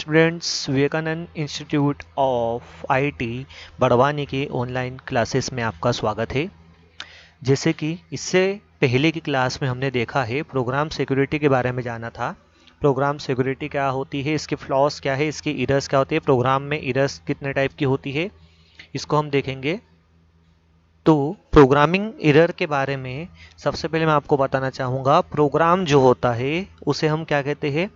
Students, Vivekananda institute of IT Barwani के online classes में आपका स्वागत है। जैसे कि इससे पहले की क्लास में हमने देखा है, प्रोग्राम सिक्योरिटी के बारे में जाना था। प्रोग्राम सिक्योरिटी क्या होती है, इसके फ्लॉस क्या है, इसकी एरर्स क्या होती है, प्रोग्राम में एरर्स कितने टाइप की होती है, इसको हम देखेंगे। तो प्रोग्रामिंग एरर के बारे में सबसे पहले मैं आपको बताना चाहूँगा, प्रोग्राम जो होता है उसे हम क्या कहते हैं।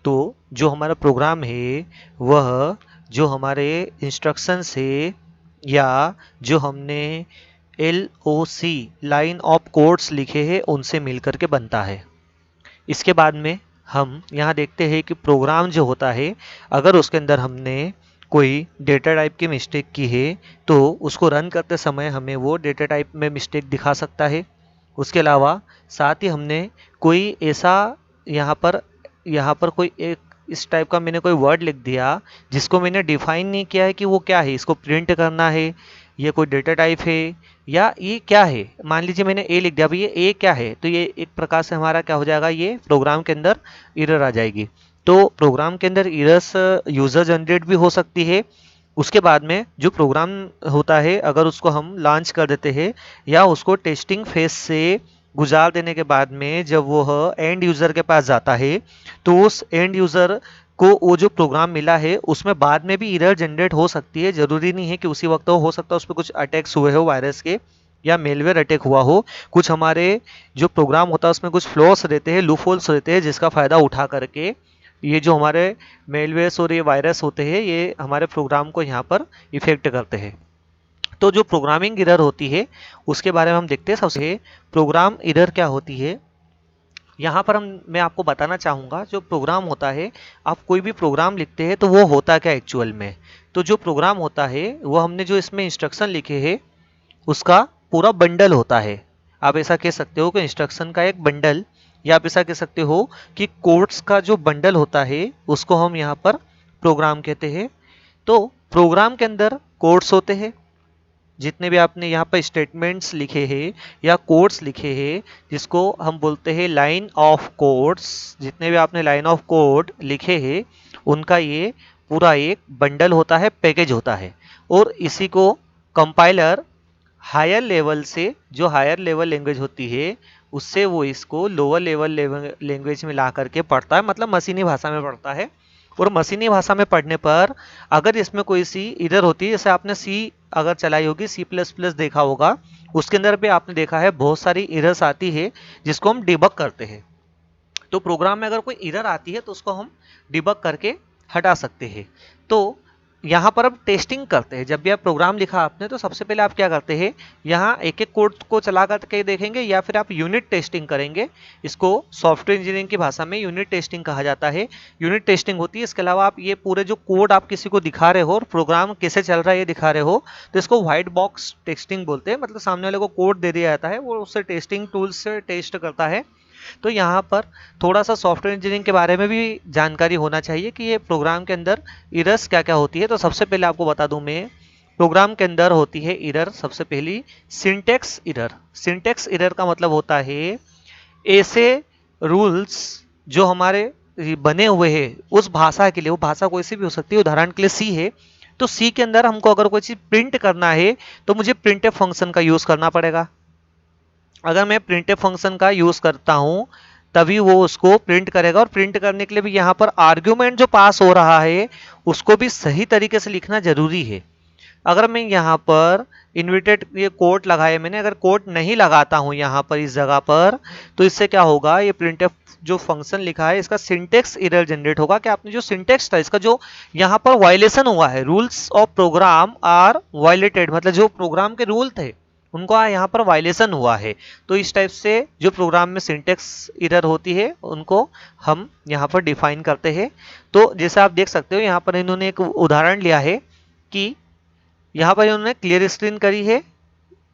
तो जो हमारा प्रोग्राम है वह जो हमारे इंस्ट्रक्शंस है या जो हमने LOC लाइन ऑफ कोड्स लिखे हैं उनसे मिलकर के बनता है। इसके बाद में हम यहाँ देखते हैं कि प्रोग्राम जो होता है, अगर उसके अंदर हमने कोई डेटा टाइप की मिस्टेक की है तो उसको रन करते समय हमें वो डेटा टाइप में मिस्टेक दिखा सकता है। उसके अलावा साथ ही हमने कोई ऐसा यहाँ पर कोई एक इस टाइप का मैंने कोई वर्ड लिख दिया जिसको मैंने डिफाइन नहीं किया है कि वो क्या है, इसको प्रिंट करना है, ये कोई डेटा टाइप है या ये क्या है। मान लीजिए मैंने ए लिख दिया, अभी ये ए क्या है, तो ये एक प्रकार से हमारा क्या हो जाएगा, ये प्रोग्राम के अंदर एरर आ जाएगी। तो प्रोग्राम के अंदर एरर्स यूजर जनरेट भी हो सकती है। उसके बाद में जो प्रोग्राम होता है, अगर उसको हम लॉन्च कर देते हैं या उसको टेस्टिंग फेज से गुजार देने के बाद में जब वो एंड यूज़र के पास जाता है तो उस एंड यूज़र को वो जो प्रोग्राम मिला है उसमें बाद में भी एरर जनरेट हो सकती है। ज़रूरी नहीं है कि उसी वक्त हो सकता है उस पर कुछ अटैक्स हुए हो वायरस के या मेलवेयर अटैक हुआ हो। कुछ हमारे जो प्रोग्राम होता है उसमें कुछ फ्लॉस रहते हैं, लूप होल्स रहते हैं, जिसका फ़ायदा उठा करके ये जो हमारे मेलवेयर्स और ये वायरस होते हैं ये हमारे प्रोग्राम को यहाँ पर इफेक्ट करते हैं। तो जो प्रोग्रामिंग एरर होती है उसके बारे में हम देखते हैं। सबसे प्रोग्राम एरर क्या होती है, यहाँ पर मैं आपको बताना चाहूँगा। जो प्रोग्राम होता है, आप कोई भी प्रोग्राम लिखते हैं तो वो होता क्या एक्चुअल में। तो जो प्रोग्राम होता है वो हमने जो इसमें इंस्ट्रक्शन लिखे हैं उसका पूरा बंडल होता है। आप ऐसा कह सकते हो कि इंस्ट्रक्शन का एक बंडल, या आप ऐसा कह सकते हो कि कोड्स का जो बंडल होता है उसको हम यहाँ पर प्रोग्राम कहते हैं। तो प्रोग्राम के अंदर कोड्स होते हैं, जितने भी आपने यहाँ पर स्टेटमेंट्स लिखे हैं या कोड्स लिखे हैं जिसको हम बोलते हैं लाइन ऑफ कोड्स, जितने भी आपने लाइन ऑफ कोड लिखे हैं उनका ये पूरा एक बंडल होता है, पैकेज होता है। और इसी को कंपाइलर हायर लेवल से, जो हायर लेवल लैंग्वेज होती है उससे वो इसको लोअर लेवल लैंग्वेज में ला करके पढ़ता है, मतलब मशीनी भाषा में पढ़ता है। और मशीनी भाषा में पढ़ने पर अगर इसमें कोई सी इधर होती है, जैसे आपने सी अगर चलाई होगी, C++ देखा होगा, उसके अंदर भी आपने देखा है बहुत सारी एरर्स आती है जिसको हम डिबग करते हैं। तो प्रोग्राम में अगर कोई एरर आती है तो उसको हम डिबग करके हटा सकते हैं। तो यहाँ पर अब टेस्टिंग करते हैं। जब भी आप प्रोग्राम लिखा आपने तो सबसे पहले आप क्या करते हैं, यहाँ एक एक कोड को चला करके देखेंगे या फिर आप यूनिट टेस्टिंग करेंगे। इसको सॉफ्टवेयर इंजीनियरिंग की भाषा में यूनिट टेस्टिंग कहा जाता है। यूनिट टेस्टिंग होती है। इसके अलावा आप ये पूरे जो कोड आप किसी को दिखा रहे हो और प्रोग्राम कैसे चल रहा है ये दिखा रहे हो, तो इसको व्हाइट बॉक्स टेस्टिंग बोलते हैं। मतलब सामने वाले को कोड दे दिया जाता है, वो उससे टेस्टिंग टूल्स से टेस्ट करता है। तो यहाँ पर थोड़ा सा सॉफ्टवेयर इंजीनियरिंग के बारे में भी जानकारी होना चाहिए कि ये प्रोग्राम के अंदर एरर्स क्या क्या होती है। तो सबसे पहले आपको बता दूं मैं, प्रोग्राम के अंदर होती है एरर सबसे पहली सिंटेक्स एरर। सिंटेक्स एरर का मतलब होता है ऐसे रूल्स जो हमारे बने हुए हैं उस भाषा के लिए, वो भाषा कोई सी भी हो सकती है, उदाहरण के लिए सी है, तो सी के अंदर हमको अगर कोई चीज़ प्रिंट करना है तो मुझे प्रिंटफ फंक्शन का यूज़ करना पड़ेगा। अगर मैं प्रिंटफ फंक्शन का यूज़ करता हूं तभी वो उसको प्रिंट करेगा। और प्रिंट करने के लिए भी यहाँ पर आर्ग्यूमेंट जो पास हो रहा है उसको भी सही तरीके से लिखना जरूरी है। अगर मैं यहाँ पर इन्वर्टेड ये कोट लगाए मैंने, अगर कोट नहीं लगाता हूँ यहाँ पर इस जगह पर, तो इससे क्या होगा, ये प्रिंटफ जो फंक्शन लिखा है इसका सिंटेक्स एरर जनरेट होगा कि आपने जो सिंटेक्स था इसका जो यहाँ पर वायलेशन हुआ है, rules of program are violated, मतलब जो प्रोग्राम के रूल थे उनको यहाँ पर वायलेशन हुआ है। तो इस टाइप से जो प्रोग्राम में सिंटेक्स एरर होती है उनको हम यहाँ पर डिफाइन करते हैं। तो जैसे आप देख सकते हो यहाँ पर इन्होंने एक उदाहरण लिया है कि यहाँ पर इन्होंने क्लियर स्क्रीन करी है,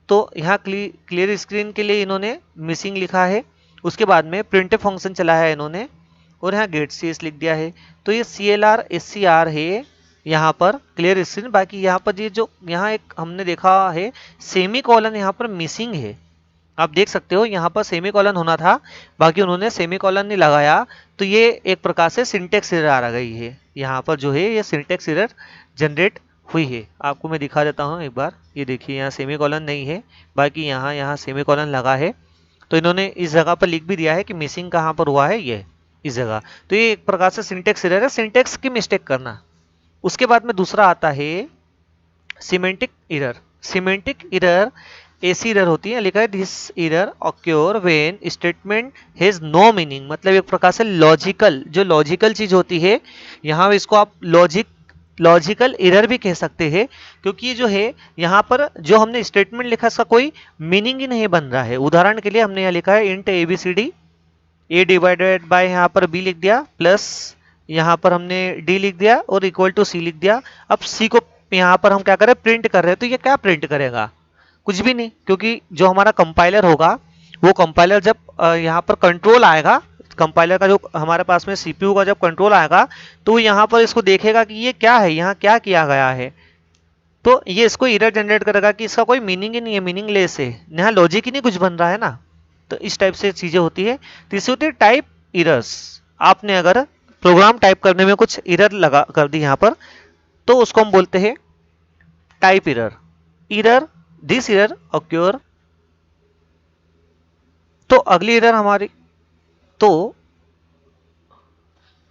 तो यहाँ क्लियर स्क्रीन के लिए इन्होंने मिसिंग लिखा है। उसके बाद में प्रिंटफ फंक्शन चला है इन्होंने और यहाँ गेट CS लिख दिया है। तो ये CLR SCR है यहाँ पर क्लियर स्क्रीन। बाकी यहाँ पर ये जो यहाँ एक हमने देखा है सेमी कॉलन यहाँ पर मिसिंग है, आप देख सकते हो यहाँ पर सेमीकोलन होना था, बाकी उन्होंने सेमीकोलन नहीं लगाया, तो ये एक प्रकार से सिंटेक्स एरर आ गई है। यहाँ पर जो है ये सिंटेक्स एरर जनरेट हुई है। आपको मैं दिखा देता हूँ एक बार, ये देखिए यहाँ सेमीकोलन नहीं है, बाकी यहाँ सेमीकोलन लगा है। तो इन्होंने इस जगह पर लिख भी दिया है कि मिसिंग कहाँ पर हुआ है, ये इस जगह। तो ये एक प्रकार से सिंटेक्स एरर है, सिंटेक्स की मिस्टेक करना। उसके बाद में दूसरा आता है सिमेंटिक एरर। सिमेंटिक एरर ऐसी एरर होती है, लिखा है this error occur when statement has no meaning, मतलब एक प्रकार से लॉजिकल, जो लॉजिकल चीज होती है, यहाँ इसको आप लॉजिकल एरर भी कह सकते हैं, क्योंकि ये जो है यहाँ पर जो हमने स्टेटमेंट लिखा इसका कोई मीनिंग ही नहीं बन रहा है। उदाहरण के लिए हमने यहाँ लिखा है int A B C D, A divided by यहाँ पर बी लिख दिया, प्लस यहाँ पर हमने डी लिख दिया और इक्वल टू सी लिख दिया। अब सी को यहाँ पर हम क्या करें, प्रिंट कर रहे हैं, तो ये क्या प्रिंट करेगा, कुछ भी नहीं, क्योंकि जो हमारा कंपाइलर होगा, वो कंपाइलर जब यहाँ पर कंट्रोल आएगा, कंपाइलर का जो हमारे पास में सीपीयू का जब कंट्रोल आएगा, तो यहाँ पर इसको देखेगा कि ये क्या है, यहाँ क्या किया गया है, तो ये इसको एरर जनरेट करेगा कि इसका कोई मीनिंग ही नहीं है, मीनिंगलेस है, यहाँ लॉजिक ही नहीं कुछ बन रहा है ना। तो इस टाइप से चीजें होती है। तीसरी होती है टाइप एरर्स। आपने अगर प्रोग्राम टाइप करने में कुछ एरर लगा कर दी यहाँ पर, तो उसको हम बोलते हैं type error. Error this error occur. तो अगली एरर हमारी, तो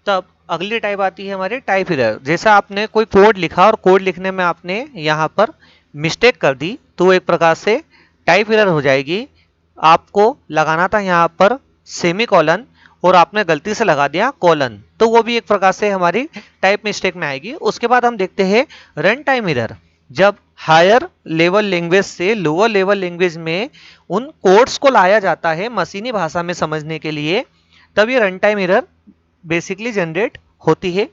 तब अगली टाइप आती है हमारी टाइप एरर। जैसा आपने कोई कोड लिखा और कोड लिखने में आपने यहाँ पर मिस्टेक कर दी, तो वो एक प्रकार से टाइप एरर हो जाएगी। आपको लगाना था यहाँ पर सेमीकोलन और आपने गलती से लगा दिया कोलन, तो वो भी एक प्रकार से हमारी टाइप मिस्टेक में आएगी। उसके बाद हम देखते हैं रन टाइम एरर। जब हायर लेवल लैंग्वेज से लोअर लेवल लैंग्वेज में उन कोड्स को लाया जाता है मशीनी भाषा में समझने के लिए, तब ये run time error basically generate होती है।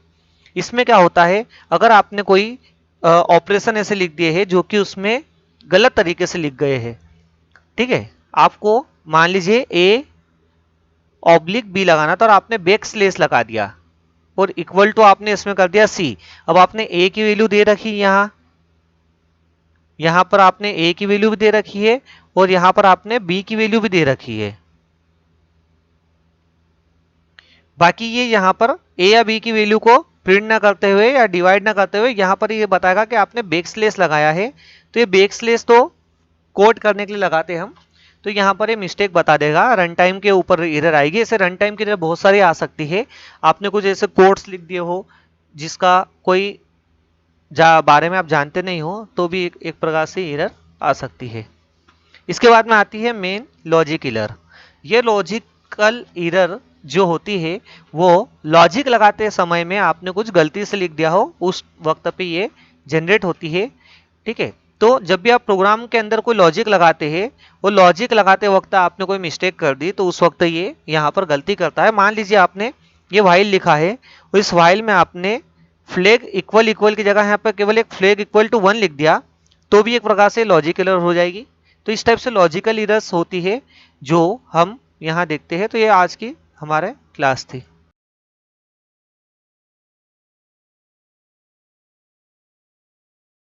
इसमें क्या होता है, अगर आपने कोई ऑपरेशन ऐसे लिख दिए हैं जो कि उसमें गलत तरीके से लिख गए हैं, ठीक है, आपको मान लीजिए ए ऑब्लिक बी लगाना था और आपने बैक स्लेस लगा दिया और इक्वल टू आपने इसमें कर दिया सी। अब आपने ए की वैल्यू दे रखी, यहां पर आपने ए की वैल्यू भी दे रखी है और यहां पर आपने बी की वैल्यू भी दे रखी है। बाकी ये यहाँ पर ए या बी की वैल्यू को प्रिंट ना करते हुए या डिवाइड ना करते हुए यहाँ पर ये बताएगा कि आपने बैकस्लेस लगाया है। तो ये बैकस्लेस तो कोड करने के लिए लगाते हैं हम, तो यहाँ पर ये मिस्टेक बता देगा, रन टाइम के ऊपर एरर आएगी। ऐसे रन टाइम की एरर बहुत सारी आ सकती है। आपने कुछ ऐसे कोड्स लिख दिए हो जिसका कोई बारे में आप जानते नहीं हो, तो भी एक प्रकार से एरर आ सकती है। इसके बाद में आती है मेन लॉजिक एरर। ये लॉजिकल एरर जो होती है वो लॉजिक लगाते समय में आपने कुछ गलती से लिख दिया हो, उस वक्त पे ये जनरेट होती है, ठीक है। तो जब भी आप प्रोग्राम के अंदर कोई लॉजिक लगाते हैं, वो लॉजिक लगाते वक्त आपने कोई मिस्टेक कर दी, तो उस वक्त ये यहाँ पर गलती करता है। मान लीजिए आपने ये व्हाइल लिखा है और इस व्हाइल में आपने फ्लैग इक्वल इक्वल की जगह यहाँ पर केवल एक फ्लैग इक्वल टू 1 लिख दिया, तो भी एक प्रकार से लॉजिक एरर हो जाएगी। तो इस टाइप से लॉजिकल एरर्स होती है जो हम यहाँ देखते हैं। तो ये आज की हमारे क्लास थी।